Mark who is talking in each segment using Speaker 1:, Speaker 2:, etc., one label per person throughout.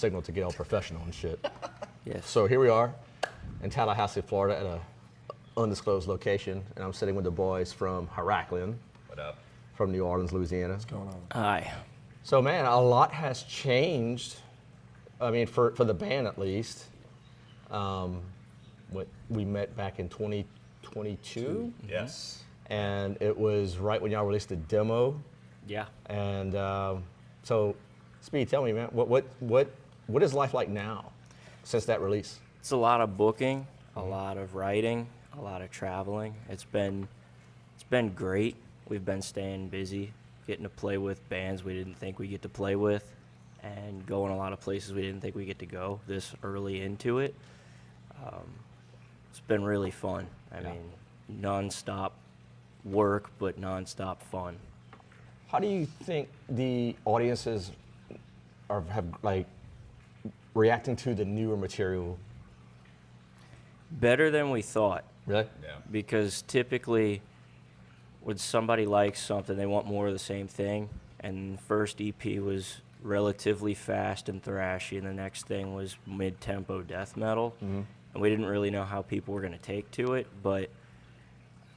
Speaker 1: signal to get all professional and shit.
Speaker 2: Yes.
Speaker 1: So here we are in Tallahassee, Florida, at a undisclosed location, and I'm sitting with the boys from Herakleion.
Speaker 3: What up?
Speaker 1: From New Orleans, Louisiana.
Speaker 4: What's going on?
Speaker 2: Hi.
Speaker 1: So man, a lot has changed. I mean, for the band at least. We met back in 2022.
Speaker 3: Yes.
Speaker 1: And it was right when y'all released the demo.
Speaker 2: Yeah.
Speaker 1: And so, Speed, tell me, man, what is life like now since that release?
Speaker 2: It's a lot of booking, a lot of writing, a lot of traveling. It's been great. We've been staying busy, getting to play with bands we didn't think we'd get to play with, and going a lot of places we didn't think we'd get to go this early into it. It's been really fun. I mean, nonstop work, but nonstop fun.
Speaker 1: How do you think the audiences have like reacting to the newer material?
Speaker 2: Better than we thought.
Speaker 1: Really?
Speaker 3: Yeah.
Speaker 2: Because typically when somebody likes something, they want more of the same thing. And the first EP was relatively fast and thrashy, and the next thing was mid-tempo death metal.
Speaker 1: Mm-hmm.
Speaker 2: And we didn't really know how people were going to take to it, but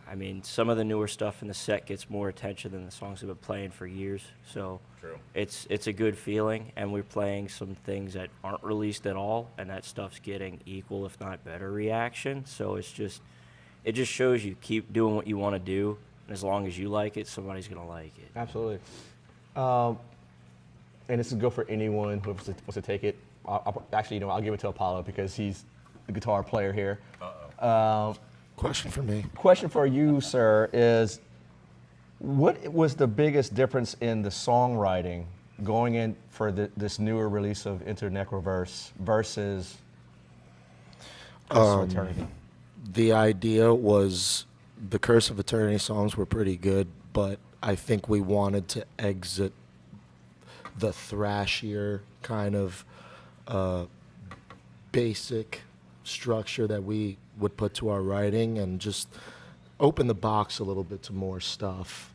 Speaker 2: I mean, some of the newer stuff in the set gets more attention than the songs we've been playing for years. So
Speaker 3: True.
Speaker 2: it's a good feeling, and we're playing some things that aren't released at all, and that stuff's getting equal, if not better, reaction. So it just shows you keep doing what you want to do, and as long as you like it, somebody's gonna like it.
Speaker 1: Absolutely. And this is good for anyone who wants to take it. Actually, I'll give it to Apollo because he's the guitar player here.
Speaker 4: Question for me.
Speaker 1: Question for you, sir, is what was the biggest difference in the songwriting going in for this newer release of Into Necroverse versus Curse of Eternity?
Speaker 4: The idea was the Curse of Eternity songs were pretty good, but I think we wanted to exit the thrashier kind of basic structure that we would put to our writing and just open the box a little bit to more stuff.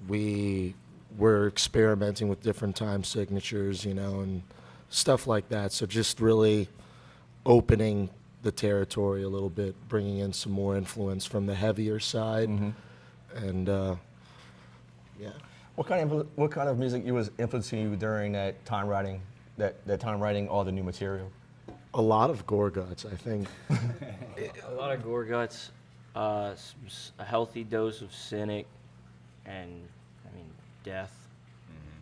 Speaker 4: We were experimenting with different time signatures, and stuff like that. So just really opening the territory a little bit, bringing in some more influence from the heavier side. Mm-hmm. And yeah.
Speaker 1: What kind of music was influencing you during that time writing all the new material?
Speaker 4: A lot of gore guts, I think.
Speaker 2: A lot of gore guts, a healthy dose of cynic, and I mean death.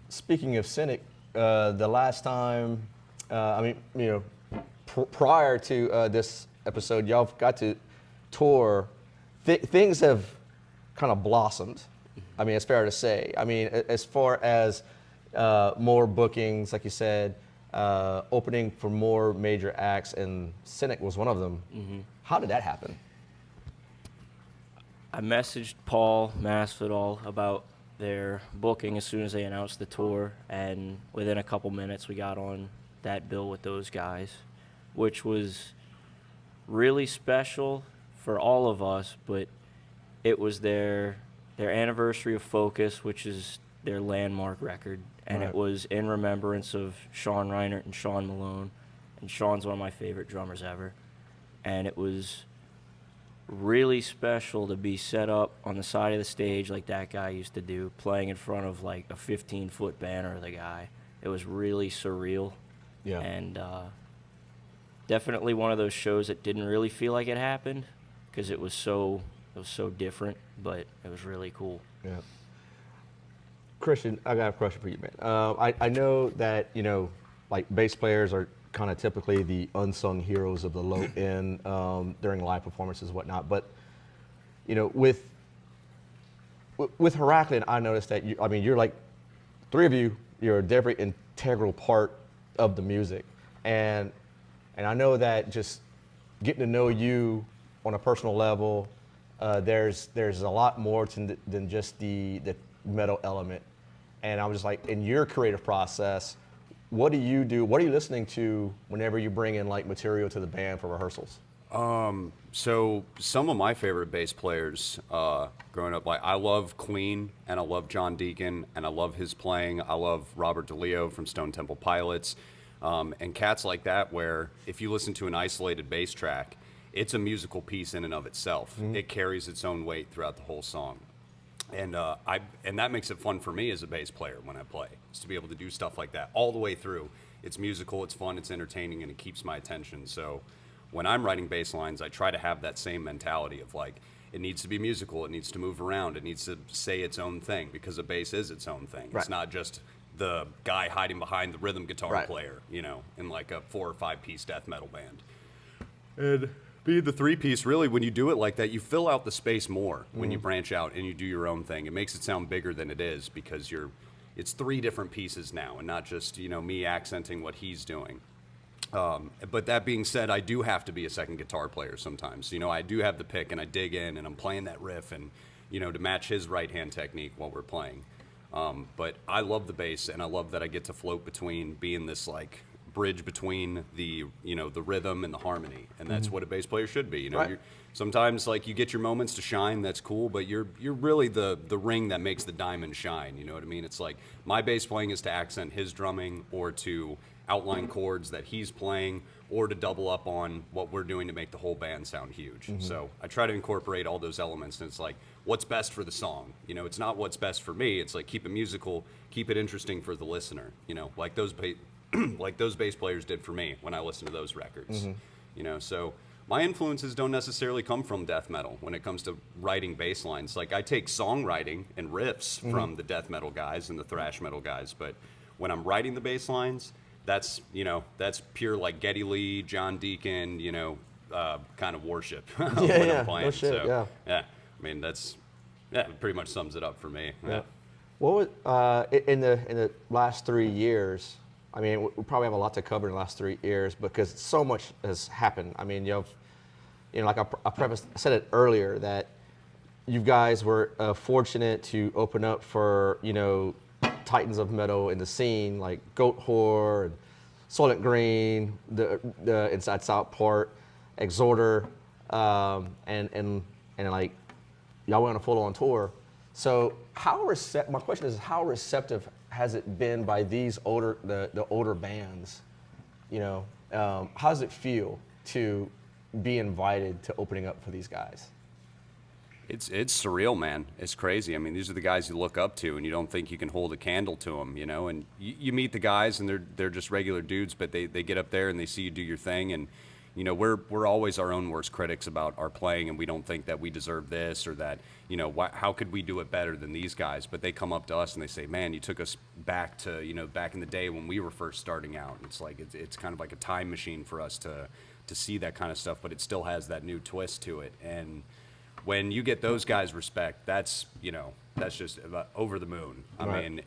Speaker 1: Speaking of cynic, the last time, prior to this episode, y'all got to tour. Things have kind of blossomed. I mean, it's fair to say. I mean, as far as more bookings, like you said, opening for more major acts, and Cynic was one of them. Mm-hmm. How did that happen?
Speaker 2: I messaged Paul Masvidal about their booking as soon as they announced the tour, and within a couple minutes we got on that bill with those guys, which was really special for all of us, but it was their anniversary of Focus, which is their landmark record, and
Speaker 1: Right.
Speaker 2: It was in remembrance of Sean Reinert and Sean Malone, and Sean's one of my favorite drummers ever, and it was really special to be set up on the side of the stage like that guy used to do, playing in front of like a 15-foot banner of the guy. It was really surreal.
Speaker 1: Yeah.
Speaker 2: And definitely one of those shows that didn't really feel like it happened because it was so different, but it was really cool.
Speaker 1: Yeah. Christian, I got a question for you, man. I know that, like bass players are kind of typically the unsung heroes of the low end during live performances and whatnot. But, with Herakleion, I noticed that you're like, three of you, you're a very integral part of the music. And I know that just getting to know you on a personal level, there's a lot more than just the metal element. And I was just like, in your creative process, what do you do? What are you listening to whenever you bring in like material to the band for rehearsals?
Speaker 3: So some of my favorite bass players growing up, like I love Queen and I love John Deacon and I love his playing. I love Robert DeLeo from Stone Temple Pilots. And cats like that, where if you listen to an isolated bass track, it's a musical piece in and of itself. It carries its own weight throughout the whole song. And and that makes it fun for me as a bass player when I play, is to be able to do stuff like that all the way through. It's musical, it's fun, it's entertaining, and it keeps my attention. So when I'm writing bass lines, I try to have that same mentality of like, it needs to be musical, it needs to move around, it needs to say its own thing, because a bass is its own thing.
Speaker 1: Right.
Speaker 3: It's not just the guy hiding behind the rhythm guitar
Speaker 1: Right.
Speaker 3: player, you know, in like a 4 or 5 piece death metal band. And being the 3-piece, really, when you do it like that, you fill out the space more when you branch out and you do your own thing. It makes it sound bigger than it is, because it's 3 different pieces now, and not just, you know, me accenting what he's doing. But that being said, I do have to be a second guitar player sometimes. You know, I do have the pick, and I dig in, and I'm playing that riff, and, you know, to match his right-hand technique while we're playing. But I love the bass, and I love that I get to float between being this, like, bridge between the, you know, the rhythm and the harmony, and that's what a bass player should be. You know,
Speaker 1: Right.
Speaker 3: sometimes, like, you get your moments to shine, that's cool, but you're really the ring that makes the diamond shine. You know what I mean? It's like my bass playing is to accent his drumming, or to outline chords that he's playing, or to double up on what we're doing to make the whole band sound huge. So I try to incorporate all those elements, and it's like, what's best for the song? You know, it's not what's best for me. It's like, keep it musical, keep it interesting for the listener. You know, like those like those bass players did for me when I listened to those records. You know, so my influences don't necessarily come from death metal when it comes to writing bass lines. Like, I take songwriting and riffs from the death metal guys and the thrash metal guys, but when I'm writing the bass lines, that's, you know, that's pure, like, Geddy Lee, John Deacon, you know, kind of worship when I'm playing.
Speaker 1: No shit,
Speaker 3: so,
Speaker 1: yeah.
Speaker 3: I mean, it pretty much sums it up for me.
Speaker 1: Yeah. What was in the last 3 years? I mean, we probably have a lot to cover in the last 3 years, because so much has happened. I mean, like I said it earlier, that you guys were fortunate to open up for, you know, titans of metal in the scene, like Goat Whore and Soylent Green, the Inside South Part, Exhorter, and like y'all went on a full-on tour. So my question is, how receptive has it been by these the older bands? You know, how does it feel to be invited to opening up for these guys?
Speaker 3: It's surreal, man. It's crazy. I mean, these are the guys you look up to, and you don't think you can hold a candle to them, you know. And you meet the guys, and they're just regular dudes, but they get up there and they see you do your thing, and, you know, we're always our own worst critics about our playing, and we don't think that we deserve this or that, you know, how could we do it better than these guys? But they come up to us and they say, man, you took us back to, you know, back in the day when we were first starting out. And it's like, it's kind of like a time machine for us to see that kind of stuff, but it still has that new twist to it. And when you get those guys respect, that's, you know, that's just about over the moon. I
Speaker 1: Right.
Speaker 3: mean,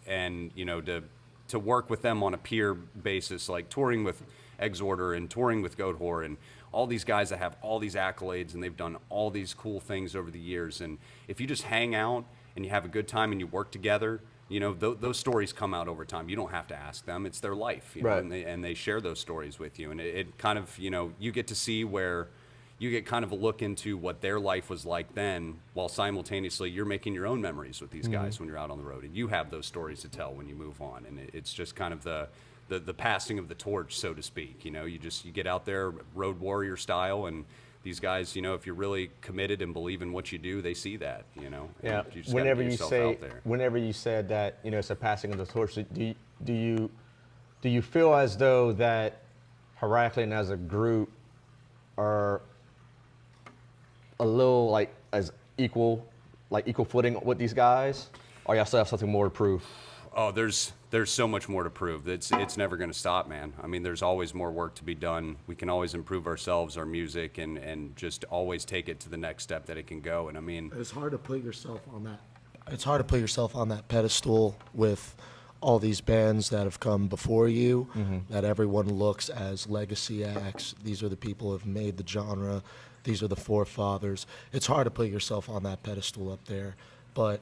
Speaker 3: and, you know, to work with them on a peer basis, like touring with Exhorter and touring with Goat Whore and all these guys that have all these accolades, and they've done all these cool things over the years. And if you just hang out and you have a good time and you work together, you know, those stories come out over time. You don't have to ask them. It's their life, you know,
Speaker 1: Right.
Speaker 3: and they share those stories with you. And it kind of, you know, you get to see where you get kind of a look into what their life was like then, while simultaneously you're making your own memories with these guys when you're out on the road, and you have those stories to tell when you move on. And it's just kind of the passing of the torch, so to speak. You know, you get out there road warrior style, and these guys, you know, if you're really committed and believe in what you do, they see that, you know. And
Speaker 1: Yeah.
Speaker 3: you just gotta get yourself out there.
Speaker 1: Whenever you said that, you know, it's a passing of the torch, do you feel as though that Herakleion as a group are a little like as equal footing with these guys, or y'all still have something more to prove?
Speaker 3: Oh, there's so much more to prove. It's never going to stop, man. I mean, there's always more work to be done. We can always improve ourselves, our music, and just always take it to the next step that it can go. And I mean,
Speaker 4: It's hard to put yourself on that. It's hard to put yourself on that pedestal with all these bands that have come before you, that everyone looks as legacy acts. These are the people who have made the genre. These are the forefathers. It's hard to put yourself on that pedestal up there, but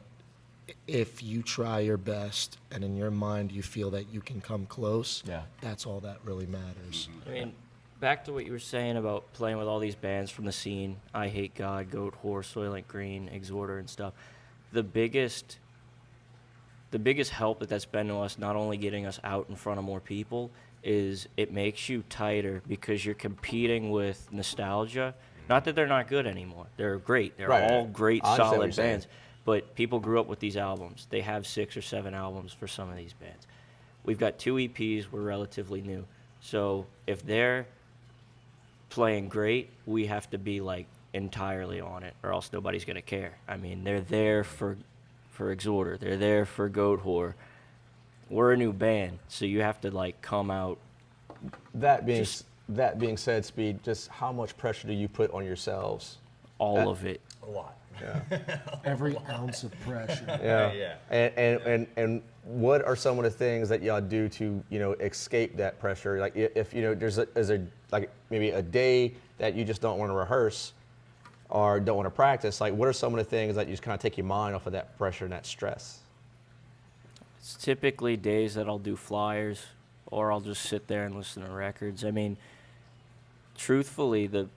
Speaker 4: if you try your best and in your mind you feel that you can come close,
Speaker 1: Yeah.
Speaker 4: that's all that really matters.
Speaker 2: I mean, back to what you were saying about playing with all these bands from the scene, I Hate God, Goat Whore, Soylent Green, Exhorter, and stuff. The biggest help that's been to us, not only getting us out in front of more people, is it makes you tighter because you're competing with nostalgia. Not that they're not good anymore. They're great. They're
Speaker 1: Right,
Speaker 2: all
Speaker 1: right.
Speaker 2: great,
Speaker 1: I understand what
Speaker 2: solid
Speaker 1: you're saying.
Speaker 2: bands. But people grew up with these albums. They have 6 or 7 albums for some of these bands. We've got 2 EPs. We're relatively new. So if they're playing great, we have to be like entirely on it, or else nobody's gonna care. I mean, they're there for Exhorter. They're there for Goat Whore. We're a new band, so you have to like come out.
Speaker 1: That being
Speaker 2: Just-
Speaker 1: that being said, Speed, just how much pressure do you put on yourselves?
Speaker 2: All of it.
Speaker 5: A lot.
Speaker 4: Every ounce of pressure.
Speaker 1: Yeah.
Speaker 5: Yeah.
Speaker 1: And what are some of the things that y'all do to, escape that pressure? Like if there's a like maybe a day that you just don't want to rehearse or don't want to practice, like what are some of the things that you just kind of take your mind off of that pressure and that stress?
Speaker 2: It's typically days that I'll do flyers, or I'll just sit there and listen to records. I mean, truthfully, the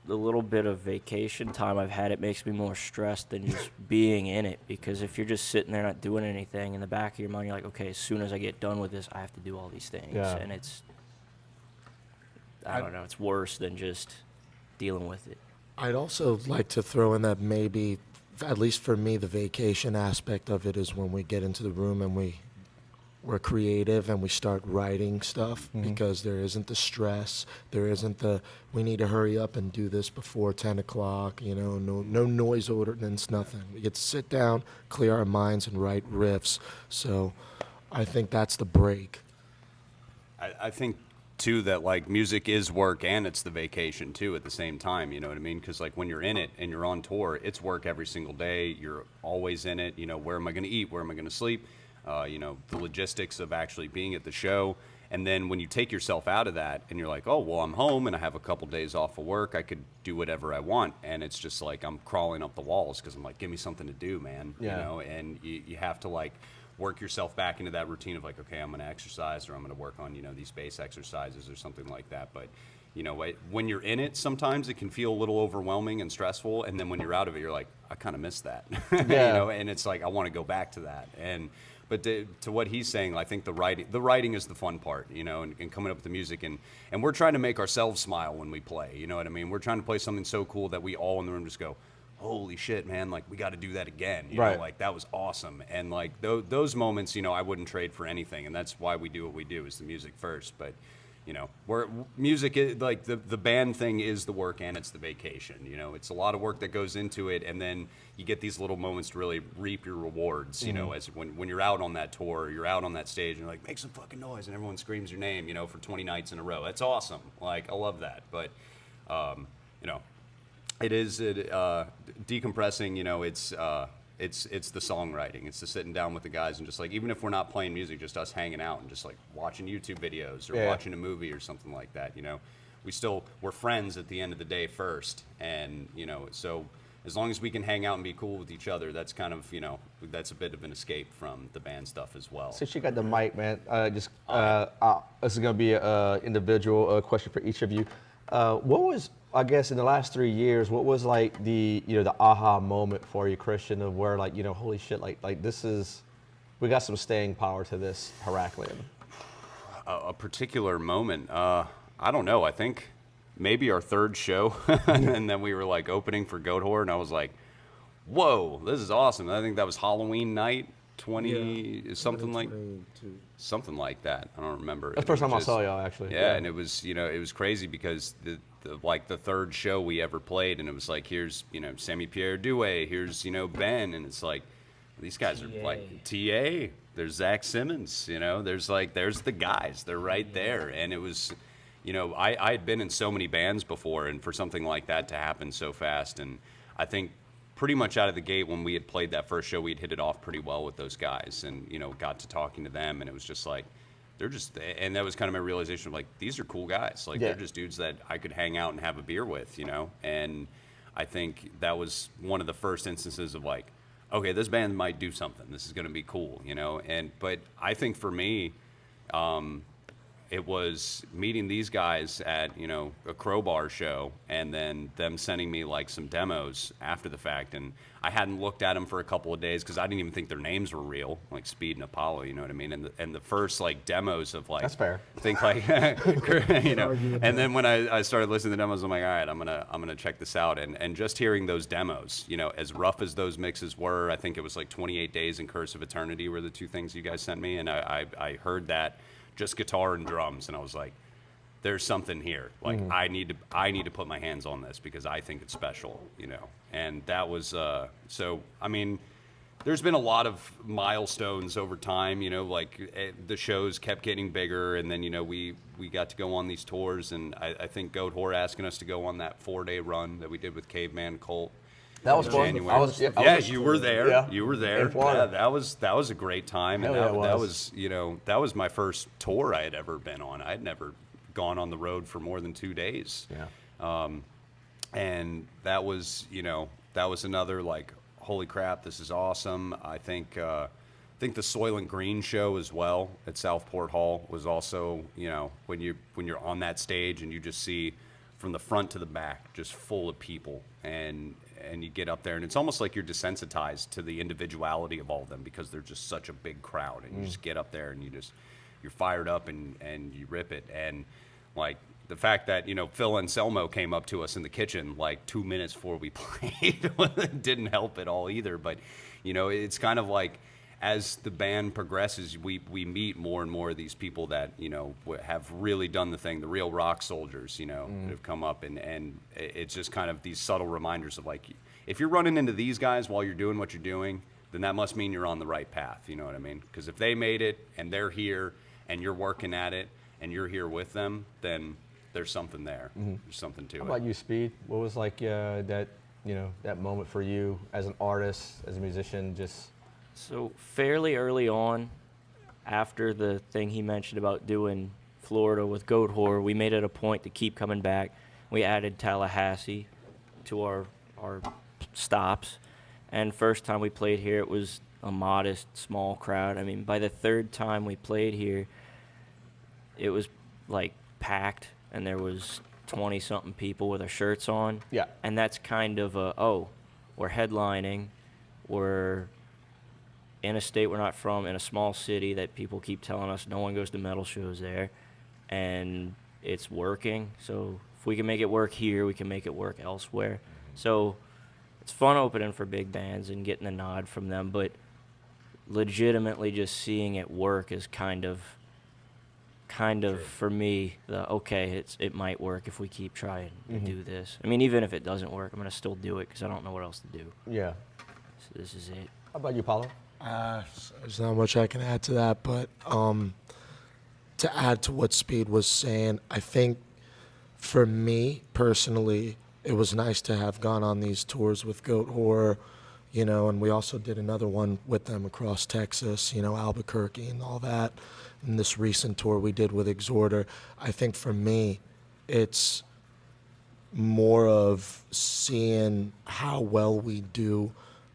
Speaker 2: little bit of vacation time I've had, it makes me more stressed than just being in it. Because if you're just sitting there not doing anything, in the back of your mind, you're like, okay, as soon as I get done with this, I have to do all these things.
Speaker 1: Yeah.
Speaker 2: And I don't know, it's worse than just dealing with it.
Speaker 4: I'd also like to throw in that maybe, at least for me, the vacation aspect of it is when we get into the room and we're creative and we start writing stuff, because there isn't the stress, there isn't the we need to hurry up and do this before 10 o'clock, no noise ordinance, nothing. We get to sit down, clear our minds, and write riffs. So I think that's the break.
Speaker 3: I think too that like music is work and it's the vacation too at the same time, you know what I mean? Because like when you're in it and you're on tour, it's work every single day. You're always in it. Where am I going to eat? Where am I going to sleep? The logistics of actually being at the show. And then when you take yourself out of that and you're like, oh, well, I'm home and I have a couple days off of work, I could do whatever I want. And it's just like I'm crawling up the walls because I'm like, give me something to do, man.
Speaker 1: Yeah.
Speaker 3: And you have to like work yourself back into that routine of like, okay, I'm going to exercise, or I'm going to work on, these bass exercises or something like that. But, when you're in it, sometimes it can feel a little overwhelming and stressful. And then when you're out of it, you're like, I kind of miss that,
Speaker 1: Yeah.
Speaker 3: and it's like, I want to go back to that. But to what he's saying, I think the writing is the fun part, and coming up with the music. And we're trying to make ourselves smile when we play, you know what I mean? We're trying to play something so cool that we all in the room just go, holy shit, man, like, we got to do that again.
Speaker 1: Right.
Speaker 3: Like, that was awesome. And, like, those moments, I wouldn't trade for anything. And that's why we do what we do, is the music first. But, music is, like, the band thing is the work and it's the vacation. It's a lot of work that goes into it. And then you get these little moments to really reap your rewards, as when you're out on that tour, you're out on that stage, and you're like, make some fucking noise, and everyone screams your name, for 20 nights in a row. That's awesome. Like, I love that. But, it is decompressing. It's the songwriting. It's the sitting down with the guys and just like, even if we're not playing music, just us hanging out and just like watching YouTube videos or watching a movie or something like that. We're friends at the end of the day first, and so as long as we can hang out and be cool with each other, that's kind of that's a bit of an escape from the band stuff as well.
Speaker 1: Since you got the mic, man, this is going to be an individual question for each of you. What was, I guess, in the last 3 years, what was like the aha moment for you, Christian, of where like, holy shit, like this is, we got some staying power to this Herakleion?
Speaker 3: A particular moment, I don't know. I think maybe our third show, and then we were like opening for Goat Whore, and I was like, whoa, this is awesome. I think that was Halloween night, something like that. I don't remember.
Speaker 1: That's the first time I saw y'all, actually.
Speaker 3: Yeah, and it was it was crazy because the third show we ever played, and it was like, here's Sammy Pierre Douay, here's Ben, and it's like, these guys are like TA. There's Zach Simmons, there's the guys, they're right there. And it was, I had been in so many bands before, and for something like that to happen so fast, and I think pretty much out of the gate when we had played that first show, we had hit it off pretty well with those guys, and got to talking to them, and it was just like, and that was kind of my realization of like, these are cool guys, like they're just dudes that I could hang out and have a beer with, and I think that was one of the first instances of like, okay, this band might do something. This is going to be cool, but I think for me, it was meeting these guys at, you know, a Crowbar show, and then them sending me like some demos after the fact. And I hadn't looked at them for a couple of days because I didn't even think their names were real, like Speed and Apollo, you know what I mean? And the first like demos of like,
Speaker 1: That's fair.
Speaker 3: think like, you know, and then when I started listening to the demos, I'm like, all right, I'm gonna check this out. And just hearing those demos, you know, as rough as those mixes were, I think it was like 28 Days and Curse of Eternity were the two things you guys sent me, and I heard that, just guitar and drums, and I was like, there's something here. Like, I need to put my hands on this because I think it's special, you know. And that was so. I mean, there's been a lot of milestones over time, you know. Like the shows kept getting bigger, and then you know we got to go on these tours, and I think Goat Whore asking us to go on that 4-day run that we did with Caveman Cult.
Speaker 1: That was fun.
Speaker 3: January. You were there.
Speaker 1: Yeah.
Speaker 3: You were there.
Speaker 1: In Florida.
Speaker 3: That was a great time, and
Speaker 1: Hell yeah,
Speaker 3: that was, you know, that was my first tour I had ever been on. I had never gone on the road for more than 2 days.
Speaker 1: Yeah.
Speaker 3: And that was, you know, that was another like, holy crap, this is awesome. I think the Soil and Green show as well at Southport Hall was also, you know, when you're on that stage and you just see from the front to the back just full of people, and you get up there and it's almost like you're desensitized to the individuality of all of them because they're just such a big crowd, and you just get up there and you're fired up and you rip it. And like the fact that, you know, Phil Anselmo came up to us in the kitchen like 2 minutes before we played didn't help at all either. But, you know, it's kind of like as the band progresses, we meet more and more of these people that, you know, have really done the thing, the real rock soldiers, you know, that have come up. And it's just kind of these subtle reminders of like, if you're running into these guys while you're doing what you're doing, then that must mean you're on the right path. You know what I mean? Because if they made it and they're here and you're working at it and you're here with them, then there's something there. There's something to it.
Speaker 1: How about you, Speed? What was like that, you know, that moment for you as an artist, as a musician, just...
Speaker 2: So fairly early on, after the thing he mentioned about doing Florida with Goat Whore, we made it a point to keep coming back. We added Tallahassee to our stops, and first time we played here, it was a modest, small crowd. I mean, by the third time we played here, it was like packed, and there was 20-something people with their shirts on.
Speaker 1: Yeah.
Speaker 2: And that's kind of we're headlining, we're in a state we're not from, in a small city that people keep telling us no one goes to metal shows there, and it's working. So if we can make it work here, we can make it work elsewhere. So it's fun opening for big bands and getting a nod from them, but legitimately just seeing it work is kind of for me it might work if we keep trying to do this. I mean, even if it doesn't work, I'm gonna still do it because I don't know what else to do.
Speaker 1: Yeah.
Speaker 2: So this is it.
Speaker 1: How about you, Paulo?
Speaker 4: There's not much I can add to that, but to add to what Speed was saying, I think for me personally, it was nice to have gone on these tours with Goat Whore, you know, and we also did another one with them across Texas, you know, Albuquerque and all that. And this recent tour we did with Exhorter, I think for me, it's more of seeing how well we do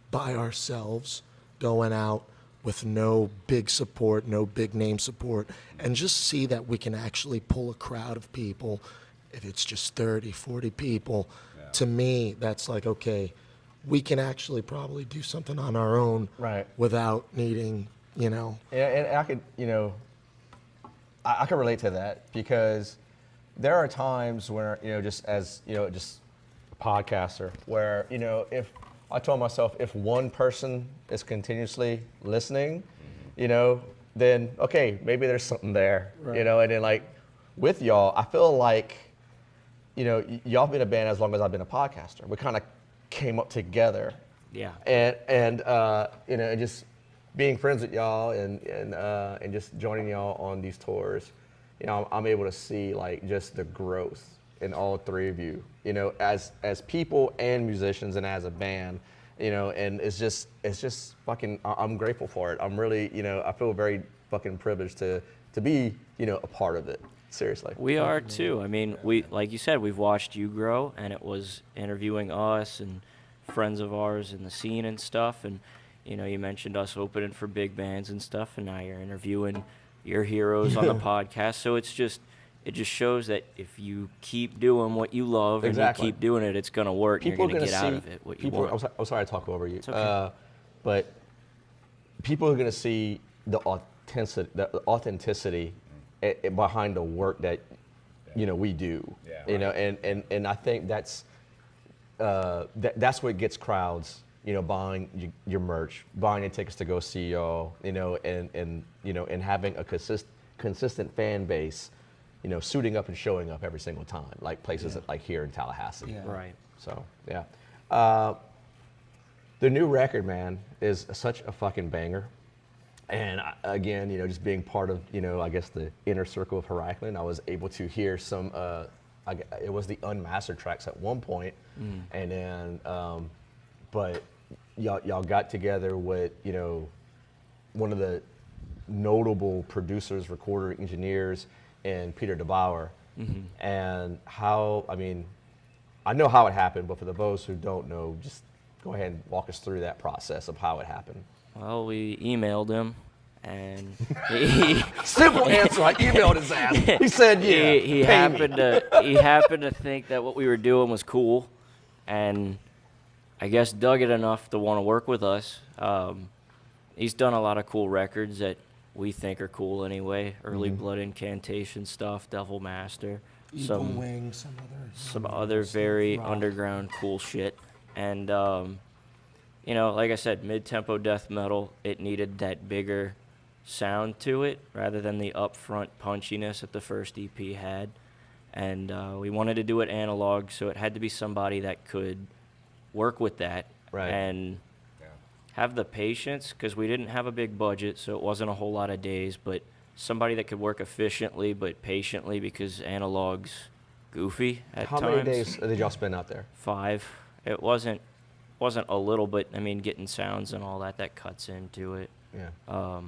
Speaker 4: by ourselves, going out with no big support, no big name support, and just see that we can actually pull a crowd of people. If it's just 30, 40 people, to me, that's like, okay, we can actually probably do something on our own,
Speaker 1: Right.
Speaker 4: without needing, you know.
Speaker 1: And I could, you know, I can relate to that because there are times where, you know, just as, you know, just a podcaster, where, you know, if I told myself if one person is continuously listening, you know, then, okay, maybe there's something there, you know, and then like with y'all, I feel like, you know, y'all been a band as long as I've been a podcaster. We kind of came up together.
Speaker 2: Yeah.
Speaker 1: And you know, and just being friends with y'all and just joining y'all on these tours, you know, I'm able to see like just the growth in all three of you, you know, as people and musicians and as a band, you know, and it's just fucking, I'm grateful for it. I'm really, you know, I feel very fucking privileged to be, you know, a part of it. Seriously.
Speaker 2: We are too. I mean, we, like you said, we've watched you grow, and it was interviewing us and friends of ours in the scene and stuff. And, you know, you mentioned us opening for big bands and stuff, and now you're interviewing your heroes on the podcast. So it just shows that if you keep doing what you love and you
Speaker 1: Exactly.
Speaker 2: keep doing it, it's going to work.
Speaker 1: People
Speaker 2: and you're
Speaker 1: are
Speaker 2: going to
Speaker 1: gonna
Speaker 2: get out
Speaker 1: see
Speaker 2: of it what
Speaker 1: people.
Speaker 2: you want.
Speaker 1: I'm sorry to talk over you.
Speaker 2: It's okay.
Speaker 1: But people are gonna see the authenticity behind the work that we do.
Speaker 5: Yeah.
Speaker 1: You know, and I think that's what gets crowds. Buying your merch, buying your tickets to go see y'all. And having a consistent fan base. Suiting up and showing up every single time, like places like here in Tallahassee.
Speaker 4: Yeah.
Speaker 2: Right.
Speaker 1: So, yeah. The new record, man, is such a fucking banger. And again, just being part of, I guess the inner circle of Herakleion, I was able to hear some, it was the unmastered tracks at one point. And then, but y'all got together with, one of the notable producers, recorder, engineers, and Peter DeBauer. And I know how it happened, but for the those who don't know, just go ahead and walk us through that process of how it happened.
Speaker 2: Well, we emailed him, and
Speaker 1: Simple answer. I emailed his ass. He said, "Yeah."
Speaker 2: he happened to think that what we were doing was cool, and I guess dug it enough to want to work with us. He's done a lot of cool records that we think are cool anyway. Early Blood Incantation stuff, Devil Master,
Speaker 4: Eagle Wing,
Speaker 2: some other very underground cool shit. And like I said, mid-tempo death metal, it needed that bigger sound to it rather than the upfront punchiness that the first EP had. And we wanted to do it analog, so it had to be somebody that could work with that.
Speaker 1: Right.
Speaker 2: And have the patience, because we didn't have a big budget, so it wasn't a whole lot of days, but somebody that could work efficiently but patiently, because analog's goofy at times.
Speaker 1: How many days did y'all spend out there?
Speaker 2: 5. It wasn't a little, but getting sounds and all that cuts into it.
Speaker 1: Yeah.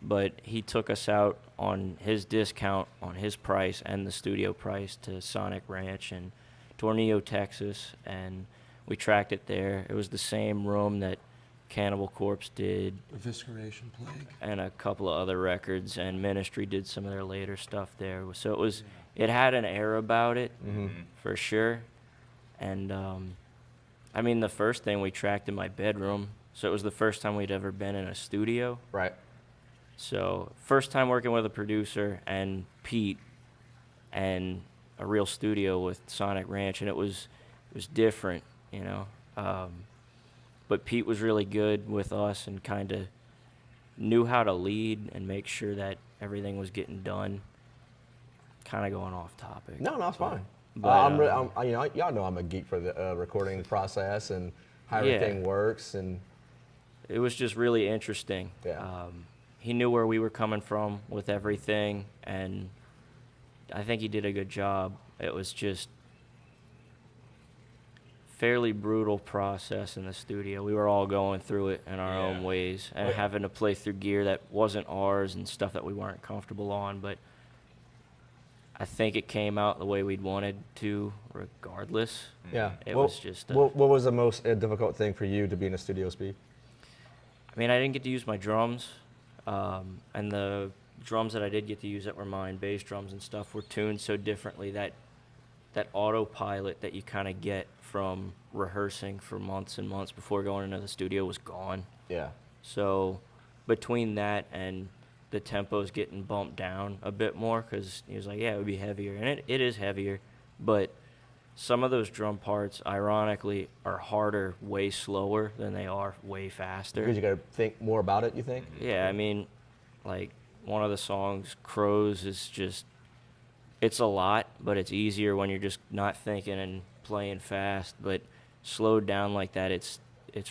Speaker 2: But he took us out on his discount on his price and the studio price to Sonic Ranch in Tornillo, Texas, and we tracked it there. It was the same room that Cannibal Corpse did,
Speaker 4: Evisceration Plague,
Speaker 2: and a couple of other records, and Ministry did some of their later stuff there. So it had an air about it, for sure. And the first thing we tracked in my bedroom, so it was the first time we'd ever been in a studio.
Speaker 1: Right.
Speaker 2: So first time working with a producer and Pete, and a real studio with Sonic Ranch, and it was different, But Pete was really good with us and kind of knew how to lead and make sure that everything was getting done. Kind of going off topic.
Speaker 1: No, it's fine.
Speaker 2: But,
Speaker 1: y'all know I'm a geek for the recording process and how
Speaker 2: Yeah.
Speaker 1: everything works, and
Speaker 2: It was just really interesting.
Speaker 1: Yeah.
Speaker 2: He knew where we were coming from with everything, and I think he did a good job. It was just fairly brutal process in the studio. We were all going through it in our own ways and having to play through gear that wasn't ours and stuff that we weren't comfortable on, but I think it came out the way we'd wanted to regardless.
Speaker 1: yeah.
Speaker 2: It was just
Speaker 1: what was the most difficult thing for you to be in a studio, Speed?
Speaker 2: I didn't get to use my drums, and the drums that I did get to use that were mine, bass drums and stuff, were tuned so differently that autopilot that you kind of get from rehearsing for months and months before going into the studio was gone.
Speaker 1: Yeah.
Speaker 2: So between that and the tempo's getting bumped down a bit more, because he was like, yeah, it would be heavier. And it is heavier, but some of those drum parts, ironically, are harder way slower than they are way faster.
Speaker 1: Because you got to think more about it, you think?
Speaker 2: Yeah, like one of the songs, Crows, is just, it's a lot, but it's easier when you're just not thinking and playing fast. But slowed down like that, it's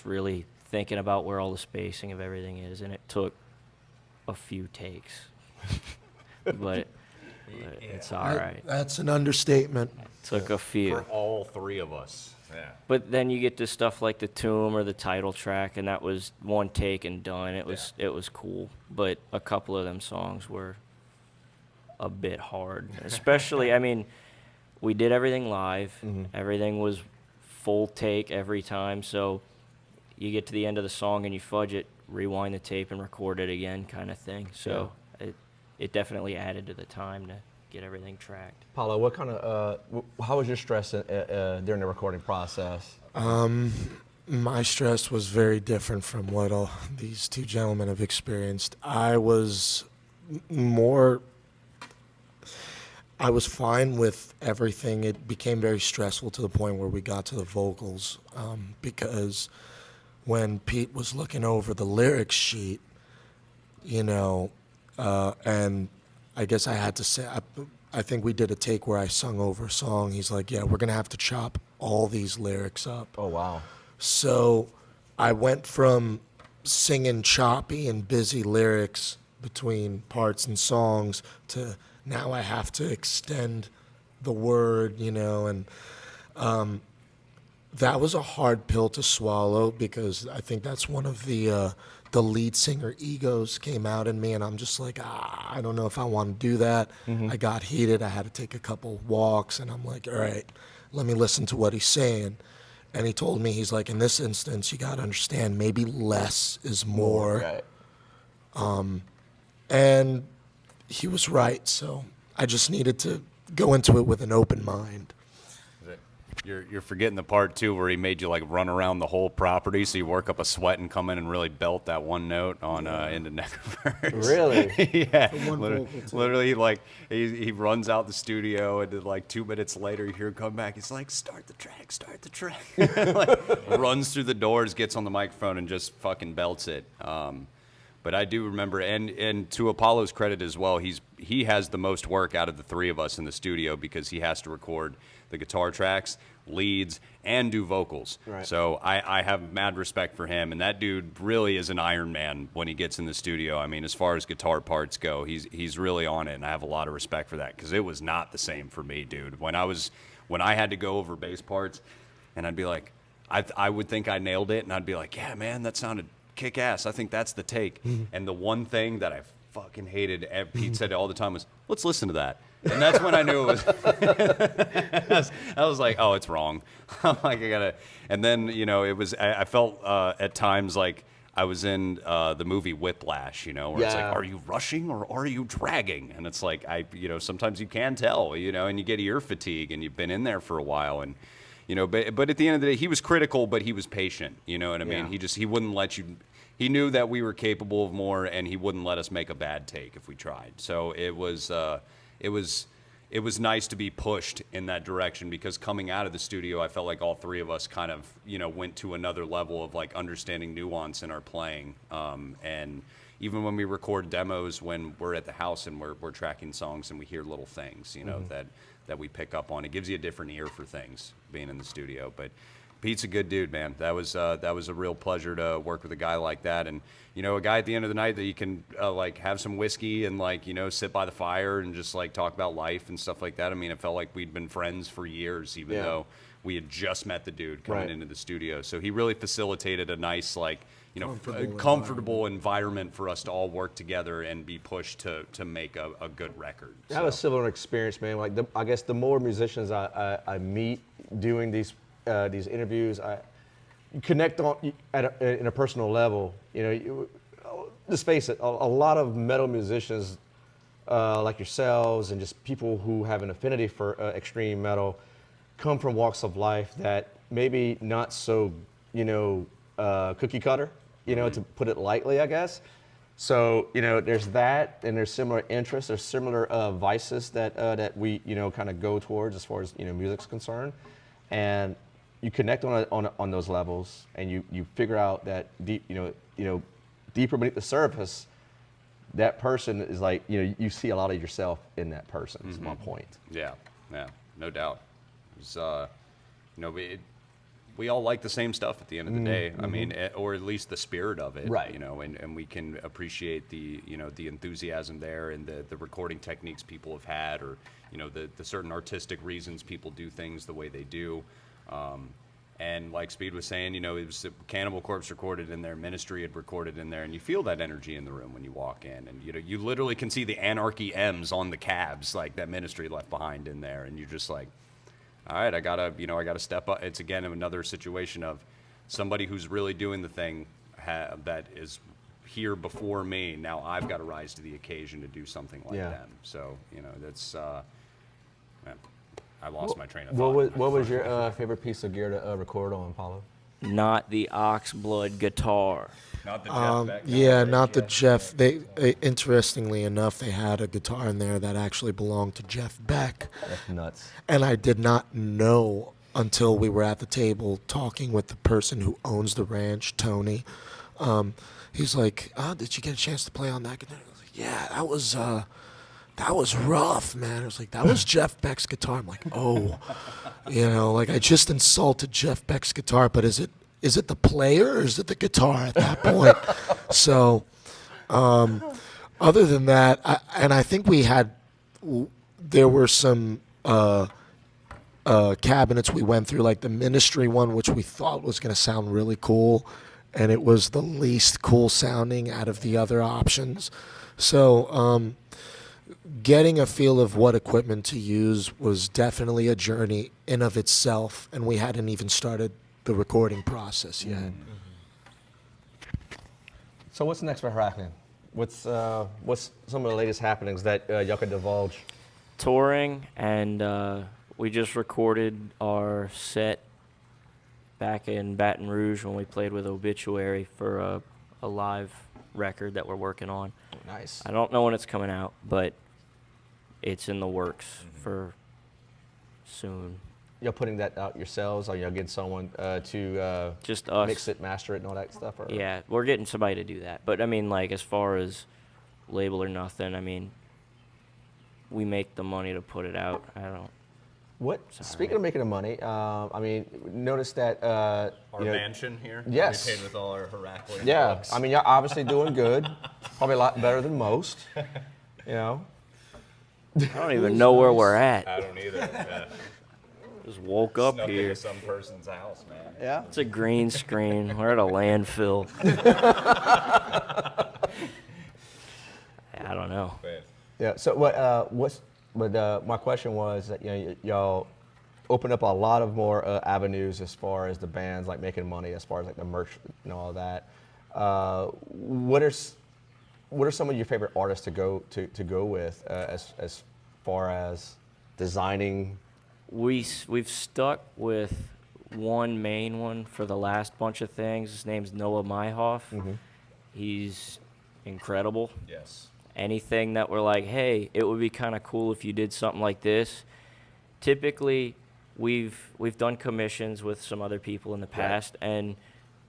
Speaker 2: really thinking about where all the spacing of everything is, and it took a few takes. but it's all right.
Speaker 4: That's an understatement.
Speaker 2: Took a few.
Speaker 5: For all 3 of us. Yeah.
Speaker 2: But then you get to stuff like the Tomb or the title track, and that was one take and done. It was cool. But a couple of them songs were a bit hard. Especially, we did everything live.
Speaker 1: Mm-hmm.
Speaker 2: Everything was full take every time. So you get to the end of the song and you fudge it, rewind the tape and record it again kind of thing. So it definitely added to the time to get everything tracked.
Speaker 1: Paulo, what kind of how was your stress during the recording process?
Speaker 4: My stress was very different from what these two gentlemen have experienced. I was fine with everything. It became very stressful to the point where we got to the vocals, because when Pete was looking over the lyrics sheet, and I guess I had to say, I think we did a take where I sung over a song. He's like, yeah, we're going to have to chop all these lyrics up.
Speaker 1: Oh, wow.
Speaker 4: So I went from singing choppy and busy lyrics between parts and songs to now I have to extend the word, and that was a hard pill to swallow because I think that's one of the lead singer egos came out in me, and I'm just like, I don't know if I want to do that. I got heated. I had to take a couple walks, and I'm like, all right, let me listen to what he's saying. And he told me, he's like, in this instance, you got to understand maybe less is more.
Speaker 1: Right.
Speaker 4: And he was right, so I just needed to go into it with an open mind.
Speaker 3: You're forgetting the part too where he made you like run around the whole property, so you work up a sweat and come in and really belt that one note on into neck verse.
Speaker 1: Really?
Speaker 3: Yeah. Literally, like he runs out the studio, and then, like 2 minutes later, you hear him come back. He's like, "Start the track." Like, runs through the doors, gets on the microphone, and just fucking belts it. But I do remember, and to Apollo's credit as well, he has the most work out of the three of us in the studio because he has to record the guitar tracks, leads, and do vocals.
Speaker 1: Right.
Speaker 3: So I have mad respect for him, and that dude really is an Iron Man when he gets in the studio. I mean, as far as guitar parts go, he's really on it, and I have a lot of respect for that because it was not the same for me, dude. When I had to go over bass parts, and I'd be like, I would think I nailed it, and I'd be like, yeah, man, that sounded kick ass. I think that's the take. And the one thing that I fucking hated, Pete said it all the time, was, let's listen to that. And that's when I knew it was. I was like, oh, it's wrong. I'm like, I gotta. And then it was. I felt at times like I was in the movie Whiplash. Where it's like, are you rushing or are you dragging? And it's like sometimes you can tell. And you get ear fatigue, and you've been in there for a while, and. But at the end of the day, he was critical, but he was patient. You know what I mean? He wouldn't let you. He knew that we were capable of more, and he wouldn't let us make a bad take if we tried. So it was nice to be pushed in that direction because coming out of the studio, I felt like all three of us kind of went to another level of like understanding nuance in our playing. And even when we record demos, when we're at the house and we're tracking songs and we hear little things, that we pick up on, it gives you a different ear for things being in the studio. But Pete's a good dude, man. That was a real pleasure to work with a guy like that, and a guy at the end of the night that you can like have some whiskey and like sit by the fire and just like talk about life and stuff like that. I mean, it felt like we'd been friends for years, even though we had just met the dude coming into the studio. So he really facilitated a nice like comfortable environment for us to all work together and be pushed to make a good record.
Speaker 1: I have a similar experience, man. Like I guess the more musicians I meet doing these interviews, you connect in a personal level. Let's face it, a lot of metal musicians like yourselves and just people who have an affinity for extreme metal come from walks of life that maybe not so cookie cutter, to put it lightly, I guess. So there's that, and there's similar interests, there's similar vices that we kind of go towards as far as music's concerned, and you connect on those levels, and you figure out that deeper beneath the surface, that person is like you see a lot of yourself in that person. Is my point.
Speaker 3: Yeah, no doubt. It's, we all like the same stuff at the end of the day. I mean, or at least the spirit of it,
Speaker 1: right?
Speaker 3: And we can appreciate the the enthusiasm there and the recording techniques people have had, or the certain artistic reasons people do things the way they do. And like Speed was saying, it was Cannibal Corpse recorded in there, Ministry had recorded in there, and you feel that energy in the room when you walk in, and you literally can see the Anarchy M's on the cabs, like that Ministry left behind in there, and you're just like, all right, I gotta step up. It's again another situation of somebody who's really doing the thing that is here before me. Now I've got to rise to the occasion to do something like
Speaker 1: Yeah.
Speaker 3: them. So, you know, that's, man, I lost my train of thought.
Speaker 1: What was your favorite piece of gear to record on, Paulo?
Speaker 2: Not the Oxblood guitar.
Speaker 5: Not the Jeff Beck.
Speaker 4: Yeah, not the Jeff. They interestingly enough, they had a guitar in there that actually belonged to Jeff Beck,
Speaker 1: That's nuts.
Speaker 4: and I did not know until we were at the table talking with the person who owns the ranch, Tony. He's like, "Oh, did you get a chance to play on that guitar?" I was like, "Yeah, that was rough, man." I was like, "That was Jeff Beck's guitar." I'm like, "Oh, you know, like I just insulted Jeff Beck's guitar, but is it the player or is it the guitar at that point?" So, other than that, I think there were some cabinets we went through, like the Ministry one, which we thought was going to sound really cool, and it was the least cool sounding out of the other options. So, getting a feel of what equipment to use was definitely a journey in of itself, and we hadn't even started the recording process yet.
Speaker 1: So what's next for Herakleion? What's some of the latest happenings that y'all could divulge?
Speaker 2: Touring, and we just recorded our set back in Baton Rouge when we played with Obituary for a live record that we're working on.
Speaker 1: Nice.
Speaker 2: I don't know when it's coming out, but it's in the works for soon.
Speaker 1: Y'all putting that out yourselves, or y'all getting someone to
Speaker 2: Just us.
Speaker 1: mix it, master it, and all that stuff? Or?
Speaker 2: Yeah, we're getting somebody to do that. But I mean, like, as far as label or nothing, I mean, we make the money to put it out. I don't.
Speaker 1: What? Speaking of making the money, I mean, notice that
Speaker 5: Our
Speaker 1: you know,
Speaker 5: mansion here.
Speaker 1: Yes.
Speaker 5: We paid with all our Herakleion
Speaker 1: yeah.
Speaker 5: bucks.
Speaker 1: I mean, you're obviously doing good. Probably a lot better than most. You know.
Speaker 2: I don't even know where we're at.
Speaker 5: I don't either. Yeah.
Speaker 2: Just woke up
Speaker 5: Snuck
Speaker 2: here.
Speaker 5: into some person's house, man.
Speaker 1: Yeah.
Speaker 2: It's a green screen. We're at a landfill. I don't know.
Speaker 5: But
Speaker 1: Yeah. So my question was that y'all open up a lot of more avenues as far as the bands like making money, as far as like the merch and all that. What are some of your favorite artists to go with as far as designing?
Speaker 2: We've stuck with one main one for the last bunch of things. His name's Noah Myhoff. He's incredible.
Speaker 5: yes.
Speaker 2: Anything that we're like, hey, it would be kind of cool if you did something like this. Typically, we've done commissions with some other people in the past, and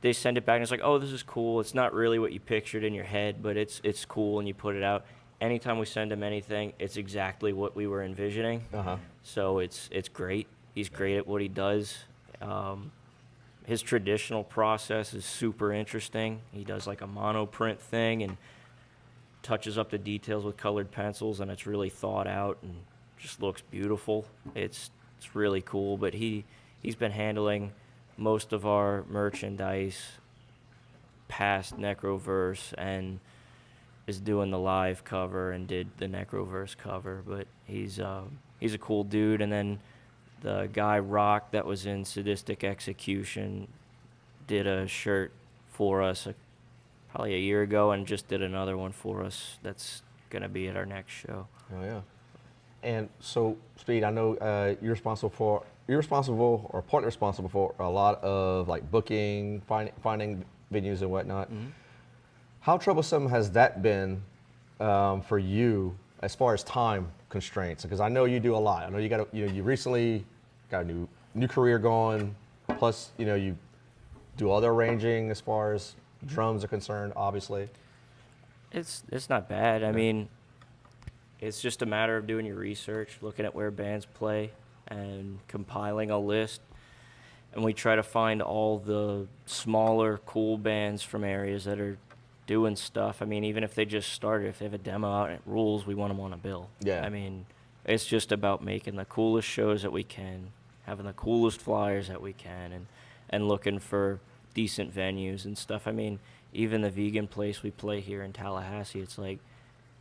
Speaker 2: they send it back and it's like, oh, this is cool. It's not really what you pictured in your head, but it's cool, and you put it out. Anytime we send him anything, it's exactly what we were envisioning. So it's great. He's great at what he does. His traditional process is super interesting. He does like a monoprint thing and touches up the details with colored pencils, and it's really thought out and just looks beautiful. It's really cool. But he's been handling most of our merchandise past Necroverse and is doing the live cover and did the Necroverse cover. But he's a cool dude. And then the guy Rock that was in Sadistic Execution did a shirt for us probably a year ago, and just did another one for us that's going to be at our next show.
Speaker 1: Oh yeah. And so, Speed, I know you're responsible or partly responsible for a lot of like booking, finding venues and whatnot. How troublesome has that been for you as far as time constraints? Because I know you do a lot. I know you recently got a new career going. Plus, you do other arranging as far as drums are concerned, obviously.
Speaker 2: It's not bad. I mean, it's just a matter of doing your research, looking at where bands play, and compiling a list. And we try to find all the smaller, cool bands from areas that are doing stuff. I mean, even if they just started, if they have a demo out and it rules, we want them on a bill.
Speaker 1: Yeah.
Speaker 2: I mean, it's just about making the coolest shows that we can, having the coolest flyers that we can, and looking for decent venues and stuff. I mean, even the vegan place we play here in Tallahassee, it's like